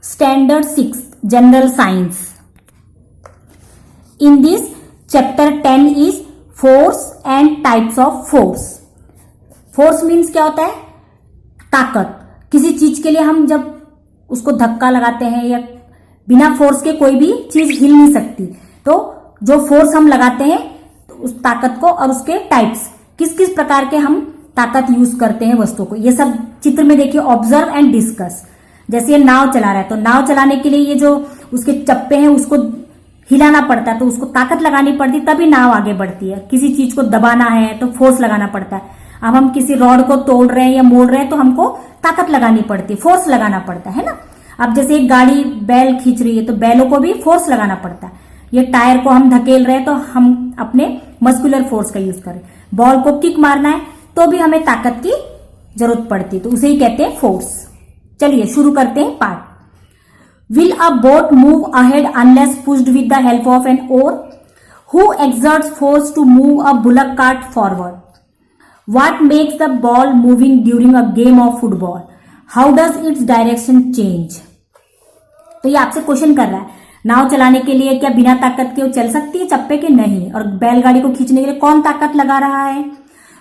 Standard 6 General Science. In this chapter 10 is force and types of force. Force means क्या होता है? ताकत. किसी चीज के लिए हम जब उसको धक्का लगाते हैं या बिना फोर्स के कोई भी चीज हिल नहीं सकती, तो जो फोर्स हम लगाते हैं तो उस ताकत को और उसके टाइप्स, किस किस प्रकार के हम ताकत यूज करते हैं वस्तुओं को, ये सब चित्र में देखिए. Observe and discuss. जैसे ये नाव चला रहा है तो नाव चलाने के लिए ये जो उसके चप्पे हैं उसको हिलाना पड़ता है, तो उसको ताकत लगानी पड़ती है तभी नाव आगे बढ़ती है. किसी चीज को दबाना है तो फोर्स लगाना पड़ता है. अब हम किसी रॉड को तोड़ रहे हैं या मोड़ रहे हैं तो हमको ताकत लगानी पड़ती है, फोर्स लगाना पड़ता है ना. अब जैसे एक गाड़ी बैल खींच रही है तो बैलों को भी फोर्स लगाना पड़ता है. ये टायर को हम धकेल रहे हैं तो हम अपने मस्कुलर फोर्स का यूज कर रहे हैं. बॉल को किक मारना है तो भी हमें ताकत की जरूरत पड़ती है, तो उसे ही कहते हैं फोर्स. चलिए शुरू करते हैं part. Will a boat move ahead unless pushed with the help of an oar? Who exerts force to move a bullock cart forward? What makes the ball moving during a game of football? How does its direction change? तो ये आपसे question कर रहा है. नाव चलाने के लिए क्या बिना ताकत के वो चल सकती है चप्पे के? नहीं. और बैलगाड़ी को खींचने के लिए कौन ताकत लगा रहा है?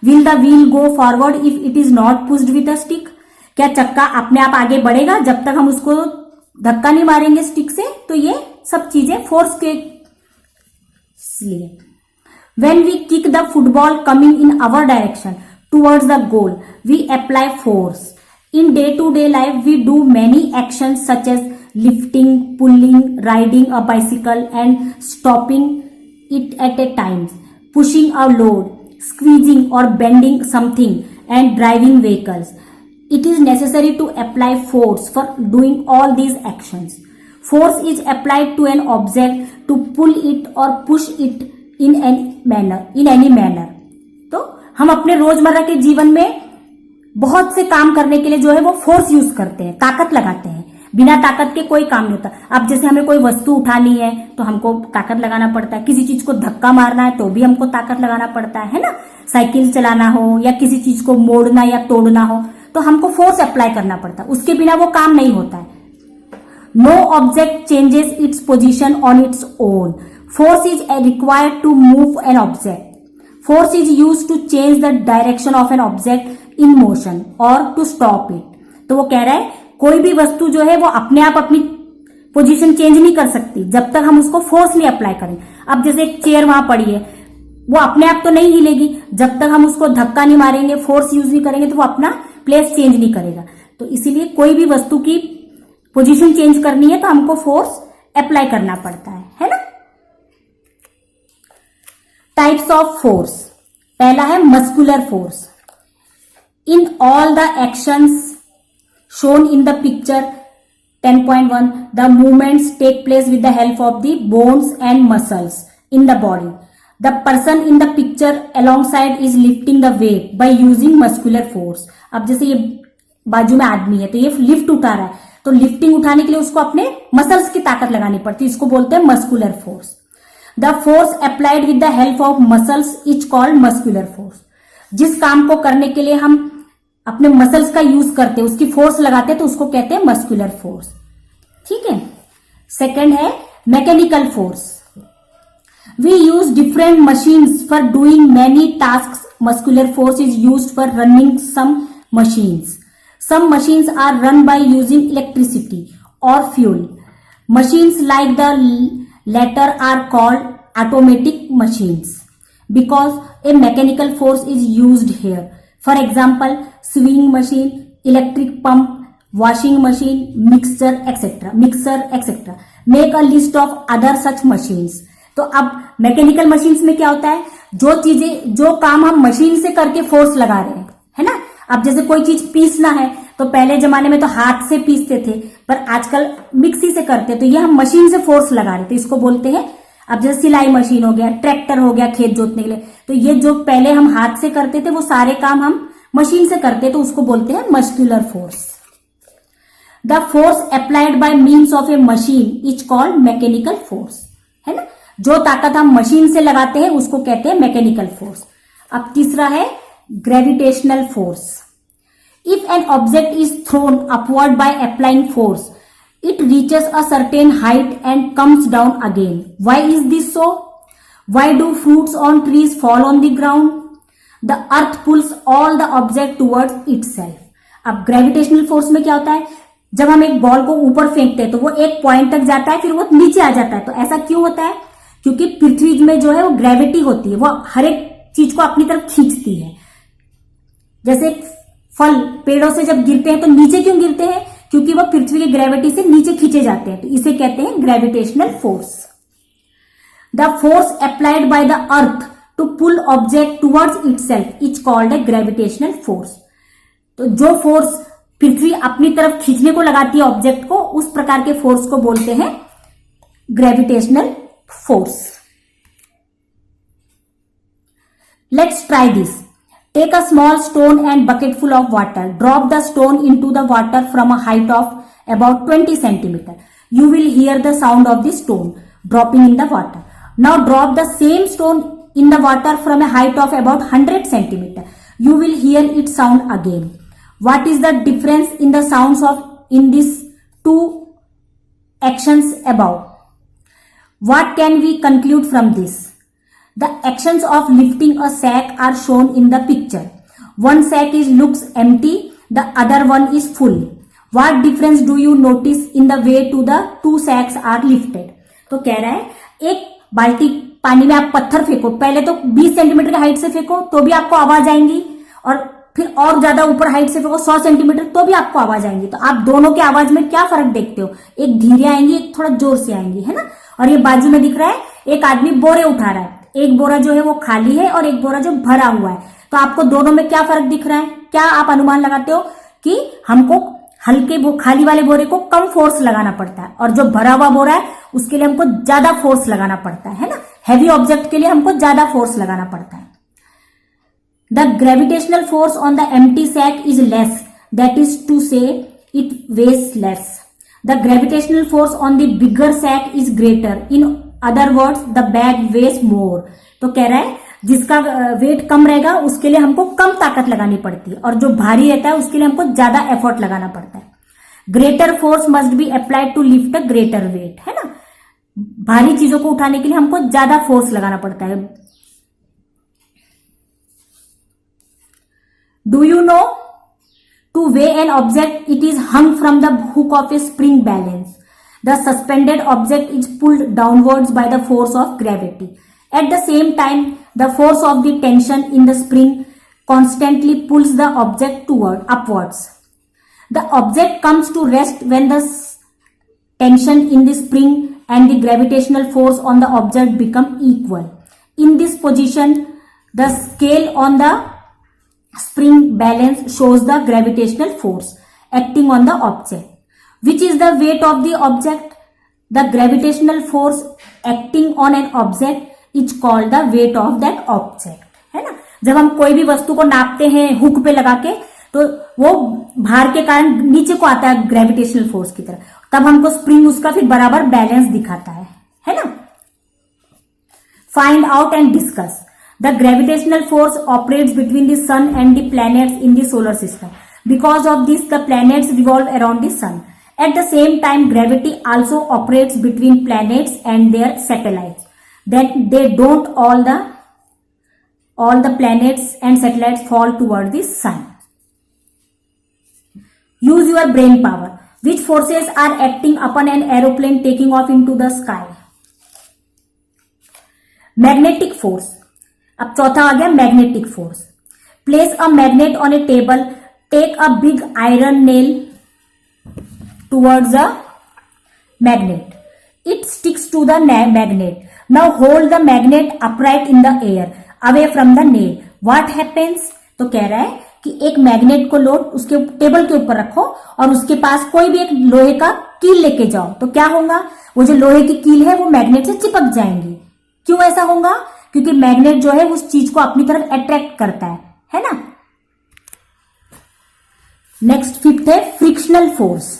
Will the wheel go forward if it is not pushed with a stick? क्या चक्का अपने आप आगे बढ़ेगा जब तक हम उसको धक्का नहीं मारेंगे स्टिक से? तो ये सब चीजें फोर्स के लिए. When we kick the football coming in our direction towards the goal, we apply force. In day-to-day life, we do many actions such as lifting, pulling, riding a bicycle and stopping it at a time, pushing a load, squeezing or bending something and driving vehicles. It is necessary to apply force for doing all these actions. Force is applied to an object to pull it or push it in any manner. तो हम अपने रोजमर्रा के जीवन में बहुत से काम करने के लिए जो है वो फोर्स यूज करते हैं, ताकत लगाते हैं. बिना ताकत के कोई काम नहीं होता. अब जैसे हमें कोई वस्तु उठानी है तो हमको ताकत लगाना पड़ता है. किसी चीज को धक्का मारना है तो भी हमको ताकत लगाना पड़ता है ना. साइकिल चलाना हो या किसी चीज को मोड़ना या तोड़ना हो तो हमको फोर्स अप्लाई करना पड़ता है. उसके बिना वो काम नहीं होता है. No object changes its position on its own. Force is required to move an object. Force is used to change the direction of an object in motion or to stop it. तो वो कह रहा है कोई भी वस्तु जो है वो अपने आप अपनी पोजीशन चेंज नहीं कर सकती जब तक हम उसको फोर्स नहीं अप्लाई करें. अब जैसे एक चेयर वहां पड़ी है, वो अपने आप तो नहीं हिलेगी जब तक हम उसको धक्का नहीं मारेंगे, फोर्स यूज नहीं करेंगे तो वो अपना प्लेस चेंज नहीं करेगा. तो इसीलिए कोई भी वस्तु की पोजीशन चेंज करनी है तो हमको फोर्स अप्लाई करना पड़ता है ना. Types of force. पहला है muscular force. In all the actions shown in the picture 10.1 the movements take place with the help of the bones and muscles in the body. The person in the picture alongside is lifting the weight by using muscular force. अब जैसे ये बाजू में आदमी है तो ये lift उठा रहा है, तो लिफ्टिंग उठाने के लिए उसको अपने मसल्स की ताकत लगानी पड़ती है. इसको बोलते हैं muscular force. The force applied with the help of muscles is called muscular force. जिस काम को करने के लिए हम अपने मसल्स का यूज करते हैं, उसकी फोर्स लगाते हैं तो उसको कहते हैं मस्कुलर फोर्स. ठीक है. सेकंड है mechanical force. We use different machines for doing many tasks. Muscular force is used for running some machines. Some machines are run by using electricity or fuel. Machines like the latter are called automatic machines because a mechanical force is used here. For example, sewing machine, electric pump, washing machine, mixer etc. Make a list of other such machines. तो अब mechanical machines में क्या होता है, जो काम हम machine से करके फोर्स लगा रहे हैं, है ना. अब जैसे कोई चीज पीसना है तो पहले जमाने में तो हाथ से पीसते थे, पर आजकल मिक्सी से करते, तो ये हम मशीन से फोर्स लगा रहे थे, इसको बोलते हैं. अब जैसे सिलाई मशीन हो गया, ट्रैक्टर हो गया खेत जोतने के लिए, तो ये जो पहले हम हाथ से करते थे वो सारे काम हम मशीन से करते, तो उसको बोलते हैं muscular force. The force applied bye means of A machine is called mechanical force. है ना. जो ताकत हम मशीन से लगाते हैं उसको कहते हैं मैकेनिकल फोर्स. अब तीसरा है gravitational force. If an object is thrown upward by applying force, It reaches a certain height and comes down again. Why is this so? Why do fruits on trees fall on the ground? The earth pulls all the object towards itself. अब gravitational force में क्या होता है, जब हम एक ball को ऊपर फेंकते हैं तो वो एक पॉइंट तक जाता है, फिर वो नीचे आ जाता है. तो ऐसा क्यों होता है? क्योंकि पृथ्वी में जो है वो ग्रेविटी होती है, वो हर एक चीज को अपनी तरफ खींचती है. जैसे फल पेड़ों से जब गिरते हैं तो नीचे क्यों गिरते हैं? क्योंकि वो पृथ्वी की ग्रेविटी से नीचे खींचे जाते हैं. तो इसे कहते हैं gravitational force. The force applied by the earth to pull object towards itself is called a gravitational force. तो जो फोर्स पृथ्वी अपनी तरफ खींचने को लगाती है ऑब्जेक्ट को, उस प्रकार के फोर्स को बोलते हैं gravitational force. Let's try this. Take a small stone and bucket full of water. Drop the stone into the water from a height of about 20 centimeter. You will hear the sound of the stone dropping in the water. Now drop the same stone in the water from a height of about 100 centimeter. You will hear its sound again. What is the difference in the sounds of in these two actions above? What can we conclude from this? The actions of lifting a sack are shown in the picture. One sack looks empty, the other one is full. What difference do you notice in the way to the two sacks are lifted? तो कह रहा है, एक बाल्टी पानी में आप पत्थर फेंको, पहले तो 20 सेंटीमीटर की हाइट से फेंको तो भी आपको आवाज आएंगी, और फिर और ज्यादा ऊपर हाइट से फेंको 100 सेंटीमीटर तो भी आपको आवाज आएंगी. तो आप दोनों की आवाज में क्या फर्क देखते हो? एक धीरे आएंगी, एक थोड़ा जोर से आएंगी, है ना. और ये बाजू में दिख रहा है, एक आदमी बोरे उठा रहा है, एक बोरा जो है वो खाली है और एक बोरा जो भरा हुआ है. तो आपको दोनों में क्या फर्क दिख रहा है? क्या आप अनुमान लगाते हो कि हमको हल्के खाली वाले बोरे को कम फोर्स लगाना पड़ता है, और जो भरा हुआ बोरा है उसके लिए हमको ज्यादा फोर्स लगाना पड़ता है ना. हैवी ऑब्जेक्ट के लिए हमको ज्यादा फोर्स लगाना पड़ता है. The gravitational force on the empty sack is less, that is to say it weighs less. The gravitational force on the bigger sack is greater, in other words the bag weighs more. तो कह रहा है जिसका wait कम रहेगा उसके लिए हमको कम ताकत लगानी पड़ती है, और जो भारी रहता है उसके लिए हमको ज्यादा एफर्ट लगाना पड़ता है. Greater force must be applied to lift a greater weight, है ना. भारी चीजों को उठाने के लिए हमको ज्यादा फोर्स लगाना पड़ता है. Do you know two way an object it is hung from the hook of A spring balance. The suspended object is pulled downwards by the force of gravity. At the same time, the force of the tension in the spring constantly pulls the object upwards. The object comes to rest when the tension in the spring and the gravitational force on the object become equal. In this position, the scale on the spring balance shows the gravitational force acting on the object. Which is the weight of the object? The gravitational force acting on an object is called the weight of that object, है ना. जब हम कोई भी वस्तु को नापते हैं हुक पे लगा के, तो वो भार के कारण नीचे को आता है ग्रेविटेशनल फोर्स की तरह, तब हमको स्प्रिंग उसका फिर बराबर बैलेंस दिखाता है ना. Find out and discuss. The gravitational force operates between the sun and the planets in the solar system. Because of this the planets revolve around the sun. At the same time, gravity also operates between planets and their satellites. That they don't all the planets and satellites fall toward the sun. Use your brain power. Which forces are acting upon an aeroplane taking off into the sky? Magnetic force. अब चौथा आ गया magnetic force. Place a magnet on a table. Take a big iron nail towards a magnet. It sticks to the magnet. Now hold the magnet upright in the air, away from the nail. What happens? तो कह रहा है कि एक magnet को उसके table के ऊपर रखो और उसके पास कोई भी एक लोहे का कील लेके जाओ, तो क्या होगा? वो जो लोहे की कील है वो मैग्नेट से चिपक जाएंगी. क्यों ऐसा होगा? क्योंकि मैग्नेट जो है उस चीज को अपनी तरफ अट्रैक्ट करता है ना. नेक्स्ट फिफ्थ है frictional force.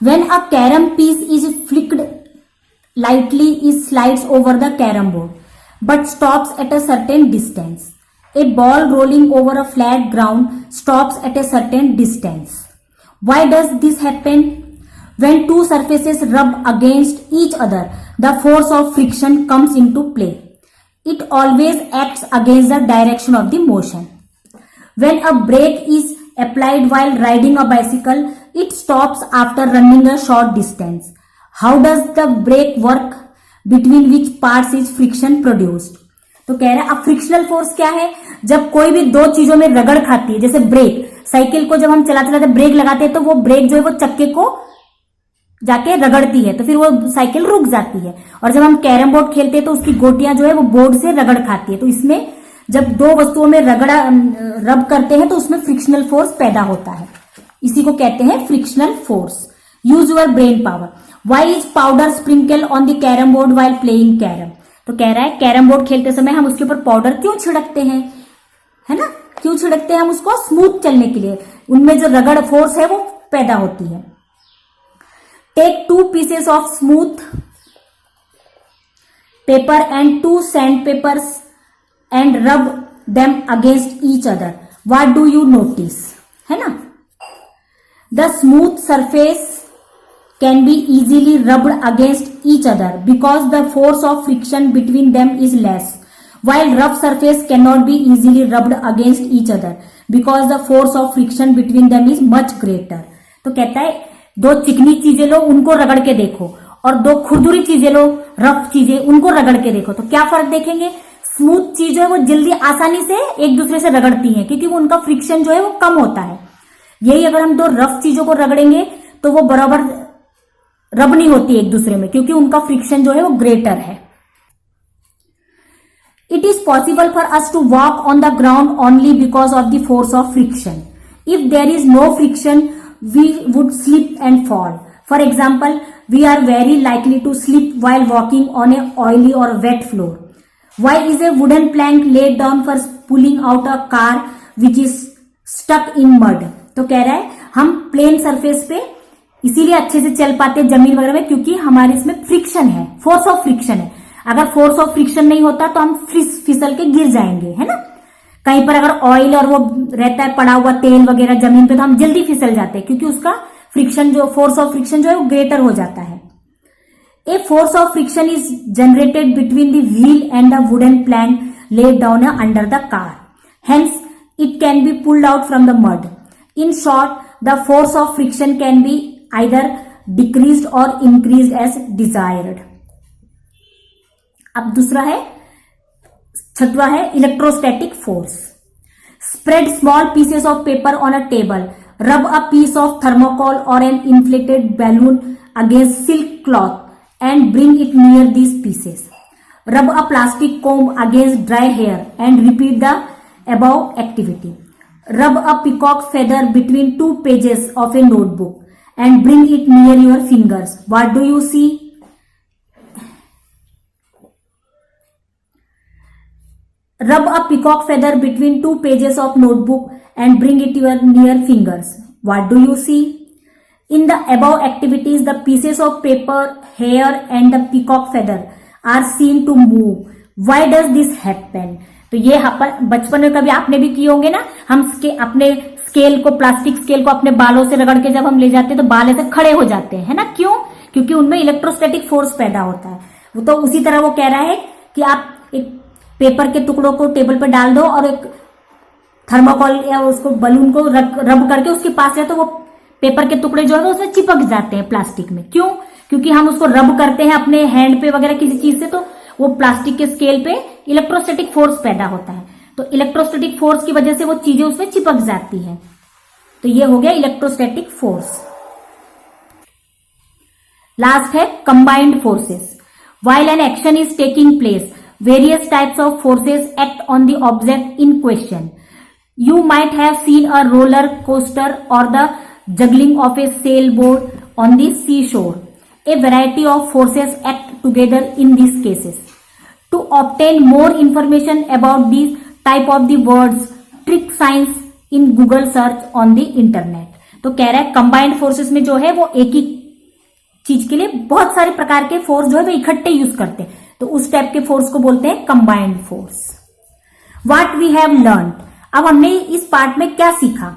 When a carom piece is flicked lightly, it slides over the carom board, but stops at a certain distance. A ball rolling over a flat ground stops at a certain distance. Why does this happen? When two surfaces rub against each other, the force of friction comes into play. It always acts against the direction of the motion. When a brake is applied while riding a bicycle, it stops after running a short distance. How does the brake work? Between which parts is friction produced? तो कह रहा है अब frictional force क्या है? जब कोई भी दो चीजों में रगड़ खाती है, जैसे ब्रेक, साइकिल को जब हम चलाते चलाते ब्रेक लगाते हैं तो वो ब्रेक जो है वो चक्के को जाके रगड़ती है, तो फिर वो साइकिल रुक जाती है। और जब हम कैरम बोर्ड खेलते हैं तो उसकी गोटियां जो है वो बोर्ड से रगड़ खाती है। तो इसमें जब दो वस्तुओं में रब करते हैं तो उसमें फ्रिक्शनल फोर्स पैदा होता है, इसी को कहते हैं frictional force. Use your brain power. Why is powder sprinkle on the carrom board while playing carrom? तो कह रहा है कैरम बोर्ड खेलते समय हम उसके ऊपर पाउडर क्यों छिड़कते हैं, है ना? क्यों छिड़कते हैं हम उसको? स्मूथ चलने के लिए, उनमें जो रगड़ फोर्स है वो पैदा होती है। Take 2 pieces of smooth paper and 2 sandpapers and rub them against each other. What do you notice? है ना? The smooth surface can be easily rubbed against each other because the force of friction between them is less, while rough surface cannot be easily rubbed against each other because the force of friction between them is much greater. तो कहता है दो चिकनी चीजें लो, उनको रगड़ के देखो, और दो खुरदुरी चीजें लो, रफ चीजें, उनको रगड़ के देखो, तो क्या फर्क देखेंगे? स्मूथ चीज है वो जल्दी आसानी से एक दूसरे से रगड़ती हैं क्योंकि वो उनका फ्रिक्शन जो है वो कम होता है। यही अगर हम दो रफ चीजों को रगड़ेंगे तो वो बराबर रब नहीं होती एक दूसरे में क्योंकि उनका फ्रिक्शन जो है वो ग्रेटर है। It is possible for us to walk on the ground only because of the force of friction. If there is no friction, we would slip and fall. For example, we are very likely to slip while walking on a oily or wet floor. Why is a wooden plank laid down for pulling out a car which is stuck in mud? तो कह रहा है हम plane surface पे इसीलिए अच्छे से चल पाते हैं जमीन वगैरह में क्योंकि हमारे इसमें फ्रिक्शन है, फोर्स ऑफ फ्रिक्शन है। अगर फोर्स ऑफ फ्रिक्शन नहीं होता तो हम फिसल के गिर जाएंगे, है ना? कहीं पर अगर ऑयल और वो रहता है पड़ा हुआ तेल वगैरह जमीन पे तो हम जल्दी फिसल जाते हैं क्योंकि उसका फ्रिक्शन जो फोर्स ऑफ फ्रिक्शन जो है वो ग्रेटर हो जाता है। A force of friction is generated between the wheel and the wooden plank laid down under the car, hence it can be pulled out from the mud. In short, the force of friction can be either decreased और increased as desired. अब दूसरा है, छठवां है electrostatic force. Spread small pieces of paper on a table, रब a piece of thermocol और N inflated balloon against silk cloth and bring it near these pieces. Rub a plastic comb against dry hair and repeat the above activity. Rub a peacock feather between 2 pages of a notebook and bring it near your fingers. What do you see? Rub a peacock feather between 2 pages of notebook and bring it near fingers. What do you see? In the above activities, the pieces of paper, hair and the peacock feather are seen to move. Why does this happen? तो ये बचपन में कभी आपने भी किए होंगे ना, हम अपने स्केल को, प्लास्टिक स्केल को अपने बालों से रगड़ के जब हम ले जाते हैं तो बाल ऐसे खड़े हो जाते हैं, है ना? क्यों? क्योंकि उनमें इलेक्ट्रोस्टैटिक फोर्स पैदा होता है। वो तो उसी तरह वो कह रहा है कि आप एक पेपर के टुकड़ों को टेबल पर डाल दो और एक थर्मोकोल या उसको बलून को रब करके उसके पास है तो वो पेपर के टुकड़े जो है उसमें चिपक जाते हैं प्लास्टिक में। क्यों? क्योंकि हम उसको रब करते हैं अपने हैंड पे वगैरह किसी चीज से, तो वो प्लास्टिक के स्केल पे इलेक्ट्रोस्टैटिक फोर्स पैदा होता है, तो इलेक्ट्रोस्टैटिक फोर्स की वजह से वो चीजें उसमें चिपक जाती हैं। तो ये हो गया इलेक्ट्रोस्टैटिक फोर्स। लास्ट है combined forces. While an action is taking place, various types of forces act on the object in question. You might have seen a roller coaster or the juggling of a sailboat on the seashore. A variety of forces act together in these cases. To obtain more information about these type of the words, trick signs in Google search on the internet. तो कह रहा है combined forces में जो है वो एक ही चीज के लिए बहुत सारे प्रकार के फोर्स जो है वो इकट्ठे यूज करते हैं, तो उस टाइप के फोर्स को बोलते हैं combined force. What we have learned, अब हमने इस पार्ट में क्या सीखा?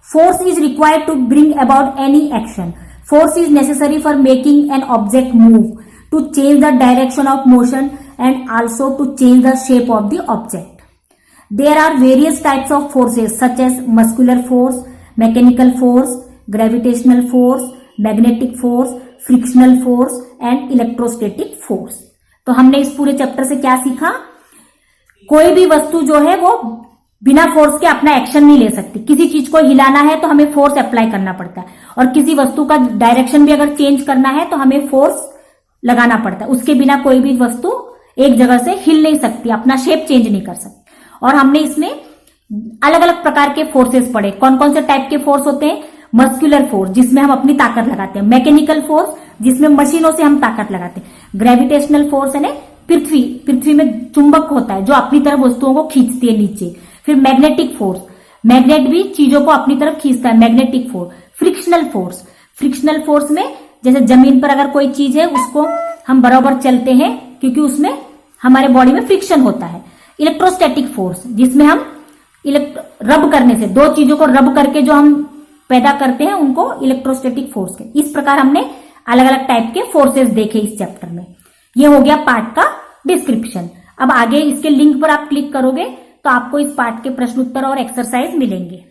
Force is required to bring about any action. Force is necessary for making an object move, to change the direction of motion and also to change the shape of the object. There are various types of forces such as muscular force, mechanical force, gravitational force, magnetic force, frictional force and electrostatic force. तो हमने इस पूरे chapter से क्या सीखा? कोई भी वस्तु जो है वो बिना फोर्स के अपना एक्शन नहीं ले सकती. किसी चीज को हिलाना है तो हमें फोर्स अप्लाई करना पड़ता है, और किसी वस्तु का डायरेक्शन भी अगर चेंज करना है तो हमें फोर्स लगाना पड़ता है. उसके बिना कोई भी वस्तु एक जगह से हिल नहीं सकती, अपना शेप चेंज नहीं कर सकती. और हमने इसमें अलग अलग प्रकार के फोर्सेस पढ़े. कौन कौन से टाइप के फोर्स होते हैं? मस्कुलर फोर्स, जिसमें हम अपनी ताकत लगाते हैं. मैकेनिकल फोर्स, जिसमें मशीनों से हम ताकत लगाते हैं. ग्रेविटेशनल फोर्स यानी पृथ्वी में चुंबक होता है जो अपनी तरफ वस्तुओं को खींचती है नीचे. फिर मैग्नेटिक फोर्स, मैग्नेट भी चीजों को अपनी तरफ खींचता है, मैग्नेटिक फोर्स. फ्रिक्शनल फोर्स में जैसे जमीन पर अगर कोई चीज है उसको हम बराबर चलते हैं क्योंकि उसमें हमारे बॉडी में फ्रिक्शन होता है. इलेक्ट्रोस्टैटिक फोर्स, जिसमें हम रब करने से, दो चीजों को रब करके जो हम पैदा करते हैं उनको इलेक्ट्रोस्टैटिक फोर्स के. इस प्रकार हमने अलग अलग टाइप के फोर्सेस देखे इस चैप्टर में. ये हो गया पार्ट का डिस्क्रिप्शन. अब आगे इसके लिंक पर आप क्लिक करोगे तो आपको इस पार्ट के प्रश्न उत्तर और एक्सरसाइज मिलेंगे.